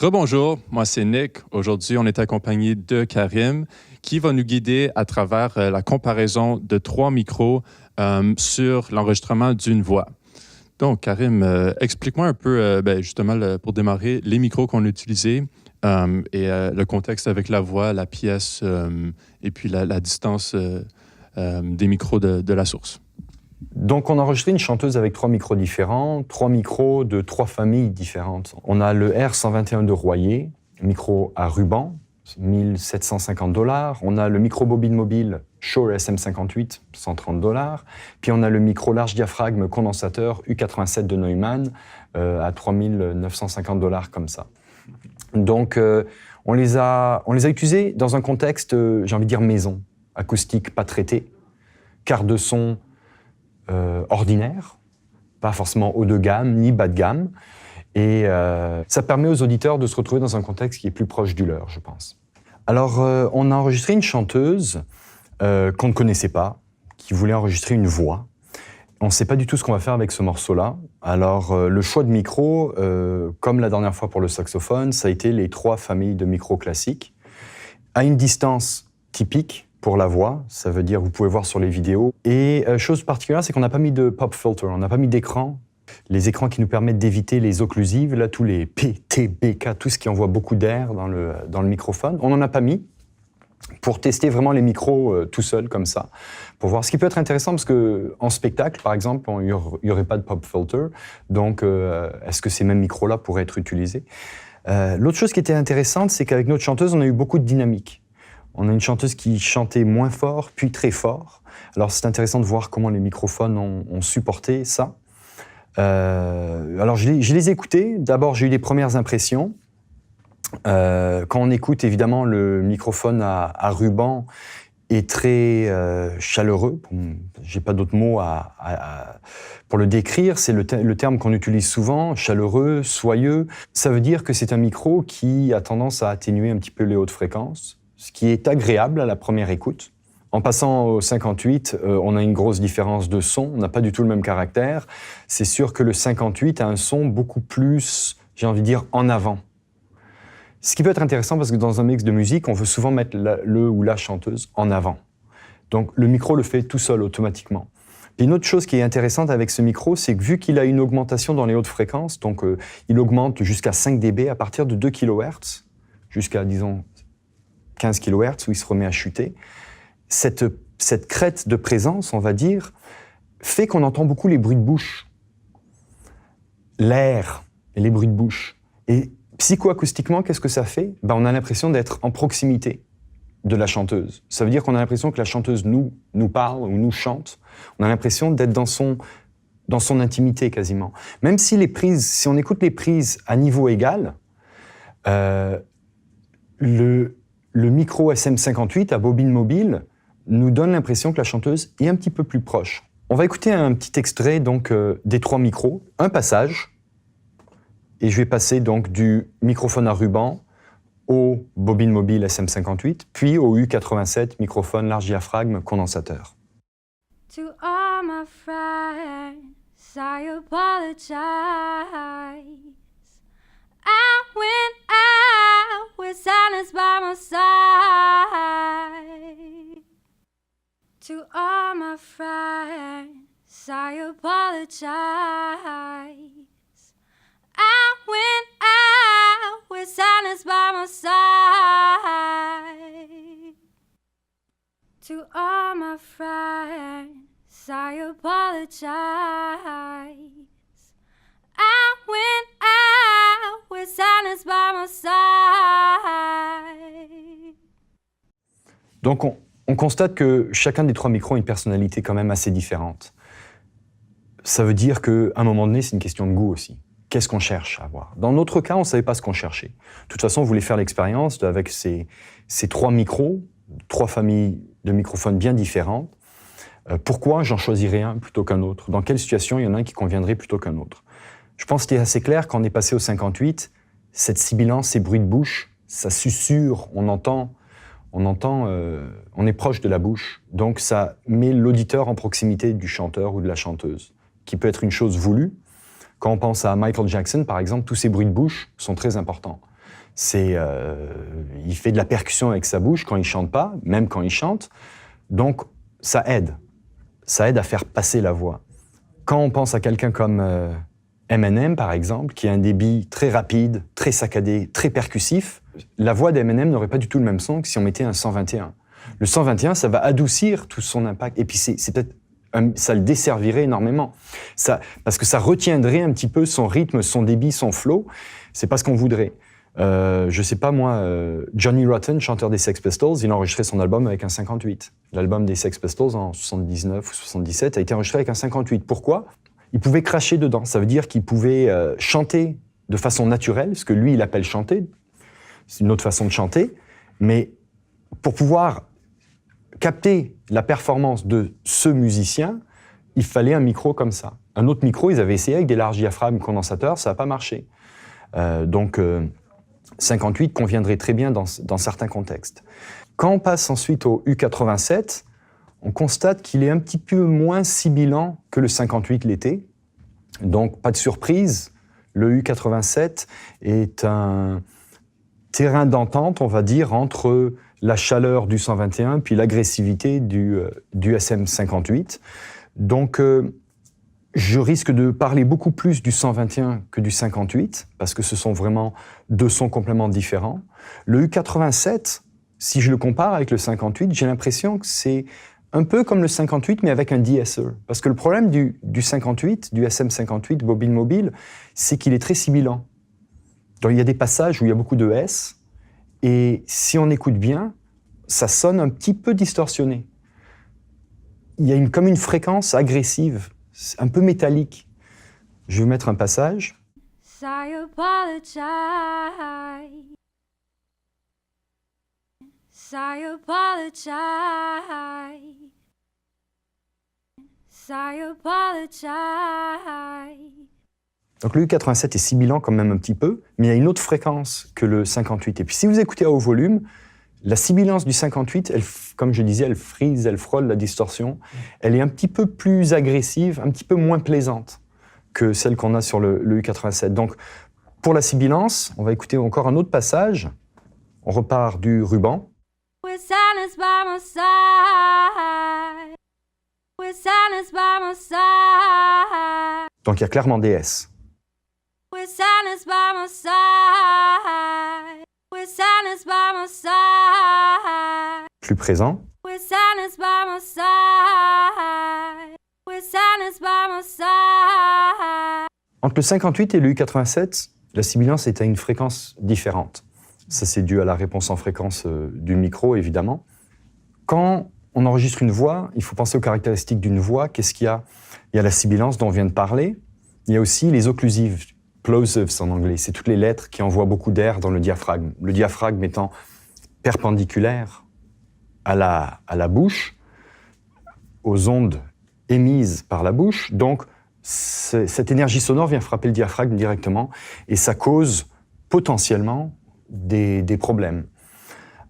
Rebonjour, moi c'est Nick. Aujourd'hui, on est accompagné de Karim qui va nous guider à travers la comparaison de 3 micros sur l'enregistrement d'une voix. Donc, Karim, explique-moi un peu, justement, pour démarrer, les micros qu'on a utilisés et le contexte avec la voix, la pièce et puis la distance des micros de la source. Donc, on a enregistré une chanteuse avec 3 micros différents, 3 micros de 3 familles différentes. On a le R121 de Royer, micro à ruban, 1750 $. On a le micro bobine mobile Shure SM58, 130 $. Puis on a le micro large diaphragme condensateur U87 de Neumann à 3950 $ comme ça. Donc, on les a utilisés dans un contexte, j'ai envie de dire maison, acoustique pas traité, carte de son ordinaire, pas forcément haut de gamme ni bas de gamme. Et ça permet aux auditeurs de se retrouver dans un contexte qui est plus proche du leur, je pense. Alors, on a enregistré une chanteuse qu'on ne connaissait pas, qui voulait enregistrer une voix. On ne sait pas du tout ce qu'on va faire avec ce morceau-là. Alors, le choix de micro, comme la dernière fois pour le saxophone, ça a été les 3 familles de micros classiques, à une distance typique pour la voix, ça veut dire, vous pouvez voir sur les vidéos. Et chose particulière, c'est qu'on n'a pas mis de pop filter, on n'a pas mis d'écran. Les écrans qui nous permettent d'éviter les occlusives, là, tous les P, T, B, K, tout ce qui envoie beaucoup d'air dans le microphone, on n'en a pas mis pour tester vraiment les micros tout seul, comme ça, pour voir ce qui peut être intéressant, parce qu'en spectacle, par exemple, il n'y aurait pas de pop filter, donc est-ce que ces mêmes micros-là pourraient être utilisés? L'autre chose qui était intéressante, c'est qu'avec notre chanteuse, on a eu beaucoup de dynamique. On a une chanteuse qui chantait moins fort, puis très fort. Alors c'est intéressant de voir comment les microphones ont supporté ça. Alors je les ai écoutés. D'abord, j'ai eu des premières impressions. Quand on écoute, évidemment, le microphone à ruban est très chaleureux. J'ai pas d'autres mots pour le décrire. C'est le terme qu'on utilise souvent, chaleureux, soyeux. Ça veut dire que c'est un micro qui a tendance à atténuer un petit peu les hautes fréquences, ce qui est agréable à la première écoute. En passant au 58, on a une grosse différence de son, on n'a pas du tout le même caractère. C'est sûr que le 58 a un son beaucoup plus, j'ai envie de dire, en avant. Ce qui peut être intéressant parce que dans un mix de musique, on veut souvent mettre le ou la chanteuse en avant. Donc le micro le fait tout seul, automatiquement. Et une autre chose qui est intéressante avec ce micro, c'est que vu qu'il a une augmentation dans les hautes fréquences, donc il augmente jusqu'à 5 dB à partir de 2 kHz, jusqu'à, disons, 15 kHz, où il se remet à chuter. Cette crête de présence, on va dire, fait qu'on entend beaucoup les bruits de bouche, l'air et les bruits de bouche. Et psychoacoustiquement, qu'est-ce que ça fait? On a l'impression d'être en proximité de la chanteuse. Ça veut dire qu'on a l'impression que la chanteuse nous parle ou nous chante. On a l'impression d'être dans son intimité quasiment. Même si si on écoute les prises à niveau égal, le micro SM58 à bobine mobile nous donne l'impression que la chanteuse est un petit peu plus proche. On va écouter un petit extrait donc, des 3 micros, un passage, et je vais passer donc du microphone à ruban au bobine mobile SM58, puis au U87 microphone large diaphragme condensateur. To all my friends, I apologize. I went out with silence by my side. To all my friends, I apologize. I went out with silence by my side. To all my friends, I apologize. I went out with silence by my side. Donc on constate que chacun des 3 micros a une personnalité quand même assez différente. Ça veut dire qu'à un moment donné, c'est une question de goût aussi. Qu'est-ce qu'on cherche à avoir? Dans notre cas, on ne savait pas ce qu'on cherchait. De toute façon, on voulait faire l'expérience avec ces 3 micros, 3 familles de microphones bien différentes. Pourquoi j'en choisirais un plutôt qu'un autre? Dans quelle situation il y en a un qui conviendrait plutôt qu'un autre? Je pense qu'il est assez clair quand on est passé au 58, cette sibilance, ces bruits de bouche, ça susurre, on est proche de la bouche. Donc ça met l'auditeur en proximité du chanteur ou de la chanteuse, qui peut être une chose voulue. Quand on pense à Michael Jackson, par exemple, tous ces bruits de bouche sont très importants. Il fait de la percussion avec sa bouche quand il chante pas, même quand il chante. Donc, ça aide. Ça aide à faire passer la voix. Quand on pense à quelqu'un comme Eminem, par exemple, qui a un débit très rapide, très saccadé, très percussif, la voix d'Eminem n'aurait pas du tout le même son que si on mettait un 121. Le 121, ça va adoucir tout son impact. Et puis, c'est peut-être ça le desservirait énormément. Parce que ça retiendrait un petit peu son rythme, son débit, son flow. C'est pas ce qu'on voudrait. Je sais pas moi, Johnny Rotten, chanteur des Sex Pistols, il a enregistré son album avec un 58. L'album des Sex Pistols en 79 ou 77 a été enregistré avec un 58. Pourquoi ? Il pouvait cracher dedans. Ça veut dire qu'il pouvait chanter de façon naturelle, ce que lui il appelle chanter. C'est une autre façon de chanter. Mais pour pouvoir capter la performance de ce musicien, il fallait un micro comme ça. Un autre micro, ils avaient essayé avec des larges diaphragmes condensateurs, ça n'a pas marché. Donc 58 conviendrait très bien dans certains contextes. Quand on passe ensuite au U87, on constate qu'il est un petit peu moins sibilant que le 58 l'était. Donc pas de surprise, le U87 est un terrain d'entente, on va dire, entre la chaleur du 121 puis l'agressivité du SM58. Donc je risque de parler beaucoup plus du 121 que du 58, parce que ce sont vraiment deux sons complètement différents. Le U87, si je le compare avec le 58, j'ai l'impression que c'est un peu comme le 58, mais avec un de-esser. Parce que le problème du 58, du SM58, bobine mobile, c'est qu'il est très sibilant. Donc il y a des passages où il y a beaucoup de S, et si on écoute bien, ça sonne un petit peu distorsionné. Il y a comme une fréquence agressive, un peu métallique. Je vais vous mettre un passage. I apologize. I apologize. I apologize. Donc le U87 est sibilant quand même un petit peu, mais il y a une autre fréquence que le 58. Et puis si vous écoutez à haut volume, la sibilance du 58, elle, comme je disais, elle frise, elle frôle la distorsion. Elle est un petit peu plus agressive, un petit peu moins plaisante que celle qu'on a sur le U87. Donc pour la sibilance, on va écouter encore un autre passage. On repart du ruban. With silence by my side. With silence by my side. Donc il y a clairement des S. With silence by my side. With silence by my side. Plus présent. With silence by my side. With silence by my side. Entre le 58 et le U87, la sibilance est à une fréquence différente. Ça, c'est dû à la réponse en fréquence du micro, évidemment. Quand on enregistre une voix, il faut penser aux caractéristiques d'une voix. Qu'est-ce qu'il y a ? Il y a la sibilance dont on vient de parler. Il y a aussi les occlusives, plosives en anglais. C'est toutes les lettres qui envoient beaucoup d'air dans le diaphragme. Le diaphragme étant perpendiculaire à la bouche, aux ondes émises par la bouche. Donc, cette énergie sonore vient frapper le diaphragme directement et ça cause potentiellement des problèmes.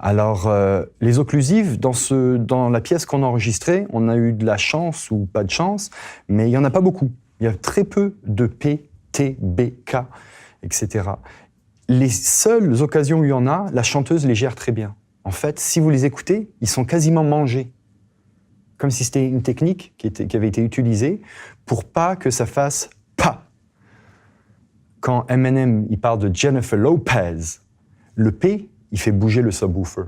Alors, les occlusives, dans la pièce qu'on a enregistrée, on a eu de la chance ou pas de chance, mais il n'y en a pas beaucoup. Il y a très peu de P, T, B, K, etc. Les seules occasions où il y en a, la chanteuse les gère très bien. En fait, si vous les écoutez, ils sont quasiment mangés. Comme si c'était une technique qui avait été utilisée pour pas que ça fasse « pa ». Quand Eminem il parle de Jennifer Lopez, le P, il fait bouger le subwoofer.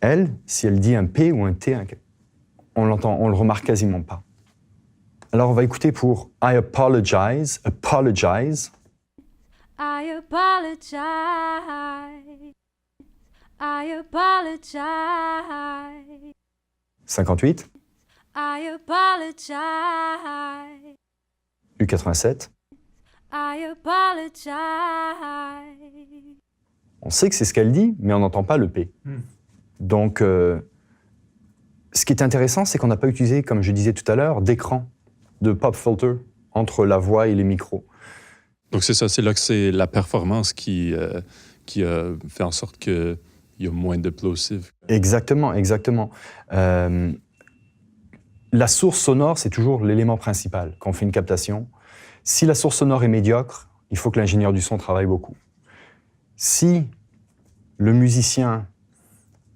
Elle, si elle dit un P ou un T, on le remarque quasiment pas. Alors on va écouter pour I apologize, apologize. I apologize. I apologize. 58. I apologize. U87. I apologize. On sait que c'est ce qu'elle dit, mais on n'entend pas le P. Donc, ce qui est intéressant, c'est qu'on n'a pas utilisé, comme je disais tout à l'heure, d'écran, de pop filter entre la voix et les micros. Donc c'est ça, c'est là que c'est la performance qui fait en sorte qu'il y a moins de plosives. Exactement, exactement. La source sonore, c'est toujours l'élément principal quand on fait une captation. Si la source sonore est médiocre, il faut que l'ingénieur du son travaille beaucoup. Si le musicien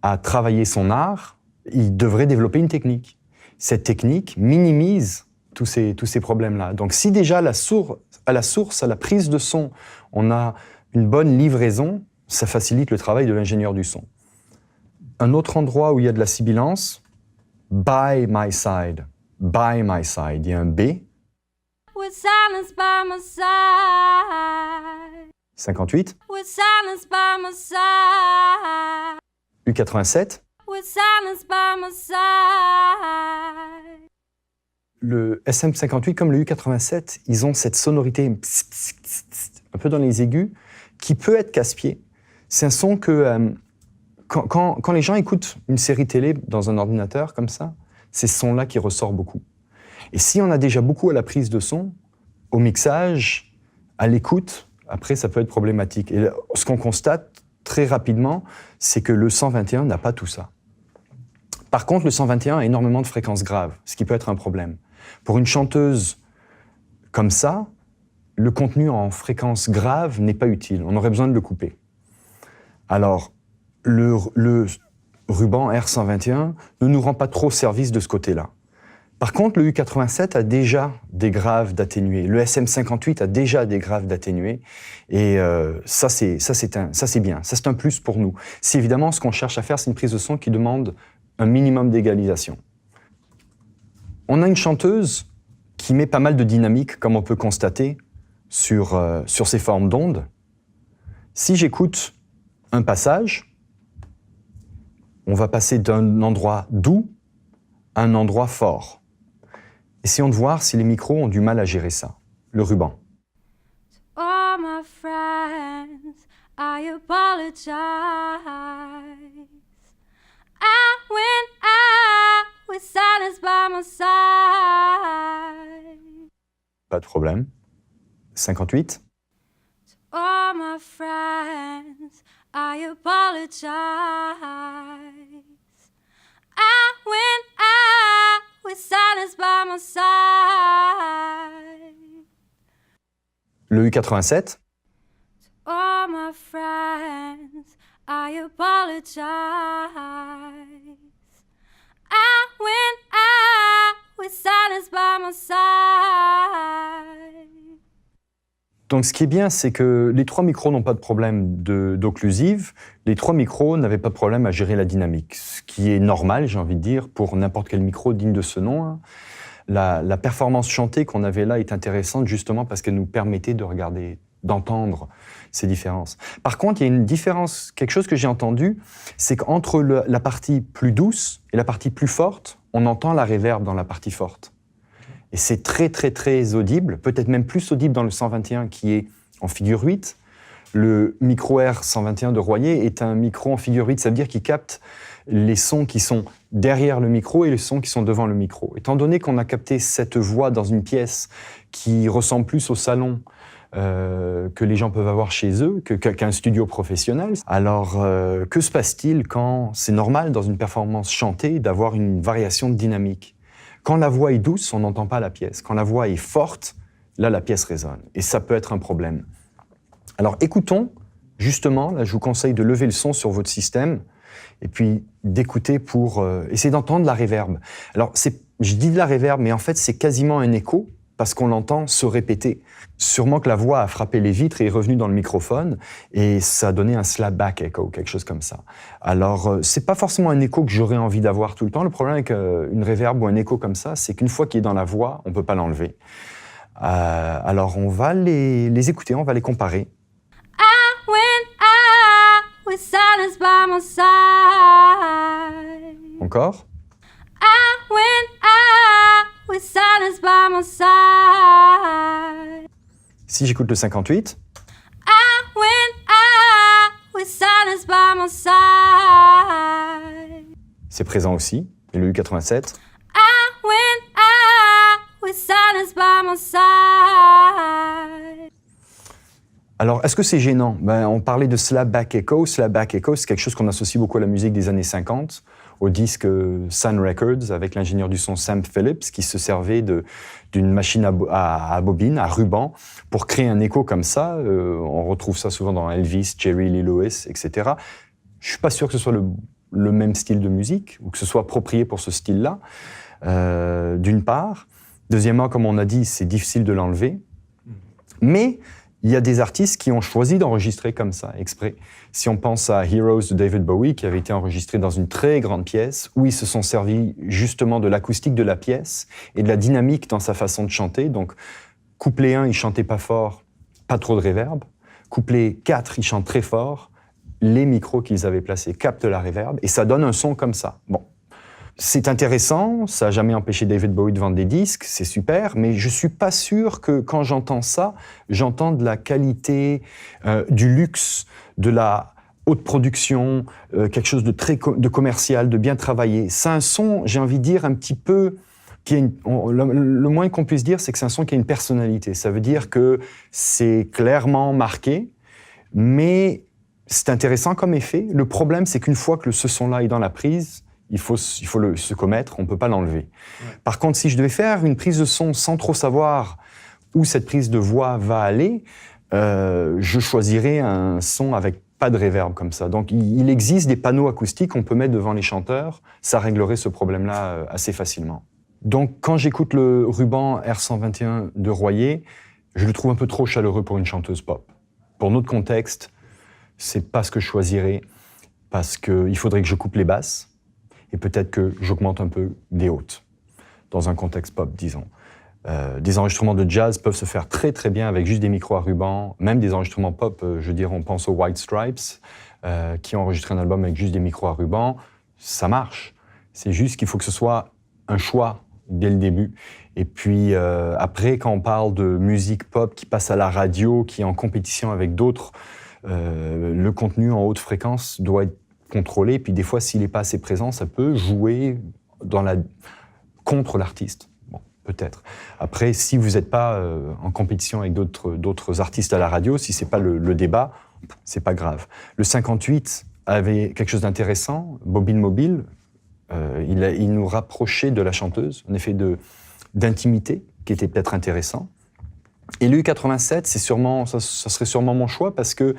a travaillé son art, il devrait développer une technique. Cette technique minimise tous ces problèmes-là. Donc si déjà à la source, à la prise de son, on a une bonne livraison, ça facilite le travail de l'ingénieur du son. Un autre endroit où il y a de la sibilance, by my side. By my side. Il y a un B. With silence by my side. 58. With silence by my side. U87. With silence by my side. Le SM58 comme le U87, ils ont cette sonorité un peu dans les aigus qui peut être casse-pied. C'est un son que quand les gens écoutent une série télé dans un ordinateur comme ça, c'est ce son-là qui ressort beaucoup. Et si on a déjà beaucoup à la prise de son, au mixage, à l'écoute, après ça peut être problématique. Et ce qu'on constate très rapidement, c'est que le 121 n'a pas tout ça. Par contre, le 121 a énormément de fréquences graves, ce qui peut être un problème. Pour une chanteuse comme ça, le contenu en fréquence grave n'est pas utile. On aurait besoin de le couper. Alors, le ruban R121 ne nous rend pas trop service de ce côté-là. Par contre, le U87 a déjà des graves d'atténuer. Le SM58 a déjà des graves d'atténuer. Et ça, c'est bien. Ça, c'est un plus pour nous. Si évidemment, ce qu'on cherche à faire, c'est une prise de son qui demande un minimum d'égalisation. On a une chanteuse qui met pas mal de dynamique, comme on peut constater, sur ces formes d'ondes. Si j'écoute un passage, on va passer d'un endroit doux à un endroit fort. Essayons de voir si les micros ont du mal à gérer ça. Le ruban. All my friends, I apologize. I went out with silence by my side. Pas de problème. 58. All my friends, I apologize. I went out with silence by my side. Le U87. All my friends, I apologize. I went out with silence by my side. Donc ce qui est bien, c'est que les trois micros n'ont pas de problème d'occlusive. Les trois micros n'avaient pas de problème à gérer la dynamique, ce qui est normal, j'ai envie de dire, pour n'importe quel micro digne de ce nom. Hein. La performance chantée qu'on avait là est intéressante justement parce qu'elle nous permettait de regarder, d'entendre ces différences. Par contre, il y a une différence, quelque chose que j'ai entendu, c'est qu'entre la partie plus douce et la partie plus forte, on entend la réverb dans la partie forte. Et c'est très, très, très audible, peut-être même plus audible dans le 121 qui est en figure 8. Le micro R121 de Royer est un micro en figure 8, ça veut dire qu'il capte les sons qui sont derrière le micro et les sons qui sont devant le micro. Étant donné qu'on a capté cette voix dans une pièce qui ressemble plus au salon que les gens peuvent avoir chez eux, qu'un studio professionnel, alors que se passe-t-il quand c'est normal dans une performance chantée d'avoir une variation de dynamique ? Quand la voix est douce, on n'entend pas la pièce. Quand la voix est forte, là, la pièce résonne. Et ça peut être un problème. Alors, écoutons, justement, là, je vous conseille de lever le son sur votre système et puis d'écouter pour essayer d'entendre la réverb. Alors, je dis de la réverb, mais en fait, c'est quasiment un écho parce qu'on l'entend se répéter. Sûrement que la voix a frappé les vitres et est revenue dans le microphone et ça a donné un slapback echo, quelque chose comme ça. Alors, c'est pas forcément un écho que j'aurais envie d'avoir tout le temps. Le problème avec une réverb ou un écho comme ça, c'est qu'une fois qu'il est dans la voix, on peut pas l'enlever. Alors, on va les écouter, on va les comparer. I went out with silence by my side. Encore. I went out with silence by my side. Si j'écoute le 58. I went out with silence by my side. C'est présent aussi. Et le U87. I went out with silence by my side. Alors, est-ce que c'est gênant ? On parlait de slapback echo. Slapback echo, c'est quelque chose qu'on associe beaucoup à la musique des années 50, au disque Sun Records avec l'ingénieur du son Sam Phillips qui se servait d'une machine à bobine, à ruban, pour créer un écho comme ça. On retrouve ça souvent dans Elvis, Jerry Lee Lewis, etc. Je ne suis pas sûr que ce soit le même style de musique ou que ce soit approprié pour ce style-là, d'une part. Deuxièmement, comme on a dit, c'est difficile de l'enlever. Mais il y a des artistes qui ont choisi d'enregistrer comme ça, exprès. Si on pense à Heroes de David Bowie, qui avait été enregistré dans une très grande pièce, où ils se sont servis justement de l'acoustique de la pièce et de la dynamique dans sa façon de chanter. Donc, couplet 1, il chantait pas fort, pas trop de réverb. Couplet 4, il chante très fort. Les micros qu'ils avaient placés captent la réverb et ça donne un son comme ça. Bon. C'est intéressant, ça n'a jamais empêché David Bowie de vendre des disques, c'est super, mais je ne suis pas sûr que quand j'entends ça, j'entends de la qualité, du luxe, de la haute production, quelque chose de commercial, de bien travaillé. C'est un son, j'ai envie de dire, un petit peu... le moins qu'on puisse dire, c'est que c'est un son qui a une personnalité. Ça veut dire que c'est clairement marqué, mais c'est intéressant comme effet. Le problème, c'est qu'une fois que ce son-là est dans la prise, il faut se commettre, on ne peut pas l'enlever. Ouais. Par contre, si je devais faire une prise de son sans trop savoir où cette prise de voix va aller, je choisirais un son avec pas de réverb comme ça. Donc, il existe des panneaux acoustiques qu'on peut mettre devant les chanteurs, ça réglerait ce problème-là assez facilement. Donc, quand j'écoute le ruban R121 de Royer, je le trouve un peu trop chaleureux pour une chanteuse pop. Pour notre contexte, c'est pas ce que je choisirais, parce qu'il faudrait que je coupe les basses, et peut-être que j'augmente un peu des hautes, dans un contexte pop, disons. Des enregistrements de jazz peuvent se faire très très bien avec juste des micros à ruban, même des enregistrements pop, je dirais, on pense aux White Stripes, qui ont enregistré un album avec juste des micros à ruban, ça marche. C'est juste qu'il faut que ce soit un choix dès le début. Et puis après, quand on parle de musique pop qui passe à la radio, qui est en compétition avec d'autres, le contenu en haute fréquence doit être contrôlé, puis des fois, s'il n'est pas assez présent, ça peut jouer contre l'artiste. Bon, peut-être. Après, si vous n'êtes pas en compétition avec d'autres artistes à la radio, si ce n'est pas le débat, c'est pas grave. Le 58 avait quelque chose d'intéressant, Bobine Mobile, il nous rapprochait de la chanteuse, un effet d'intimité qui était peut-être intéressant. Et le U87, ça serait sûrement mon choix parce que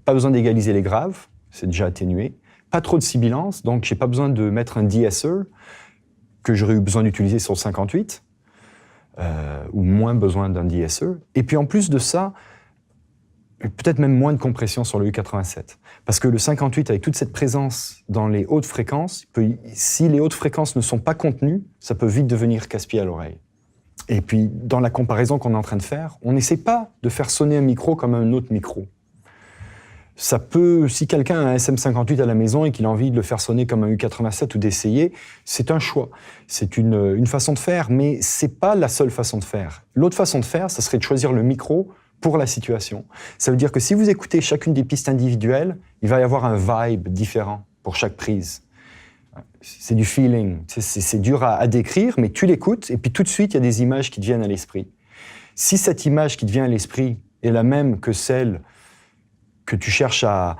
pas besoin d'égaliser les graves, c'est déjà atténué. Pas trop de sibilance, donc j'ai pas besoin de mettre un de-esser que j'aurais eu besoin d'utiliser sur le 58, ou moins besoin d'un de-esser. Et puis en plus de ça, peut-être même moins de compression sur le U87. Parce que le 58, avec toute cette présence dans les hautes fréquences, si les hautes fréquences ne sont pas contenues, ça peut vite devenir casse-pied à l'oreille. Et puis, dans la comparaison qu'on est en train de faire, on n'essaie pas de faire sonner un micro comme un autre micro. Ça peut, si quelqu'un a un SM58 à la maison et qu'il a envie de le faire sonner comme un U87 ou d'essayer, c'est un choix. C'est une façon de faire, mais c'est pas la seule façon de faire. L'autre façon de faire, ça serait de choisir le micro pour la situation. Ça veut dire que si vous écoutez chacune des pistes individuelles, il va y avoir un vibe différent pour chaque prise. C'est du feeling, c'est dur à décrire, mais tu l'écoutes et puis tout de suite, il y a des images qui te viennent à l'esprit. Si cette image qui te vient à l'esprit est la même que celle que tu cherches à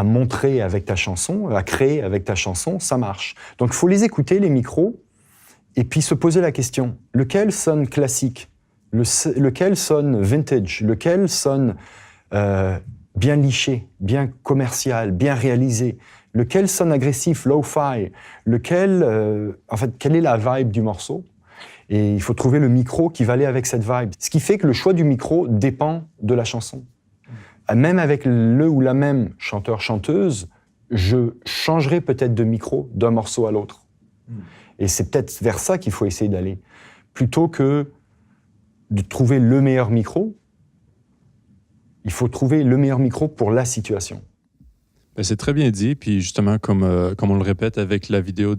montrer avec ta chanson, à créer avec ta chanson, ça marche. Donc il faut les écouter, les micros, et puis se poser la question, lequel sonne classique ? Lequel sonne vintage, lequel sonne bien liché, bien commercial, bien réalisé, lequel sonne agressif, lo-fi, quelle est la vibe du morceau? Et il faut trouver le micro qui va aller avec cette vibe. Ce qui fait que le choix du micro dépend de la chanson. Même avec le ou la même chanteur-chanteuse, je changerai peut-être de micro d'un morceau à l'autre. Et c'est peut-être vers ça qu'il faut essayer d'aller. Plutôt que de trouver le meilleur micro, il faut trouver le meilleur micro pour la situation. Ben, c'est très bien dit, puis justement, comme on le répète avec la vidéo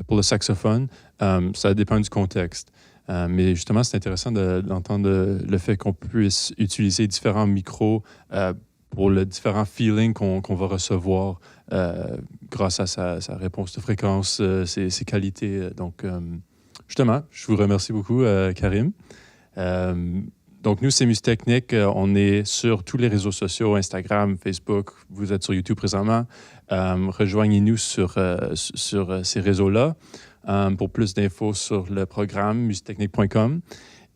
pour le saxophone, ça dépend du contexte. Mais justement, c'est intéressant d'entendre le fait qu'on puisse utiliser différents micros pour le différent feeling qu'on va recevoir grâce à sa réponse de fréquence, ses qualités. Donc, justement, je vous remercie beaucoup, Karim. Donc, nous, c'est Musitechnique. On est sur tous les réseaux sociaux, Instagram, Facebook. Vous êtes sur YouTube présentement. Rejoignez-nous sur ces réseaux-là pour plus d'infos sur le programme musitechnique.com.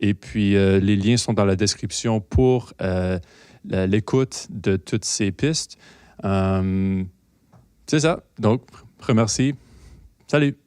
Et puis, les liens sont dans la description pour l'écoute de toutes ces pistes. C'est ça. Donc, remercie. Salut!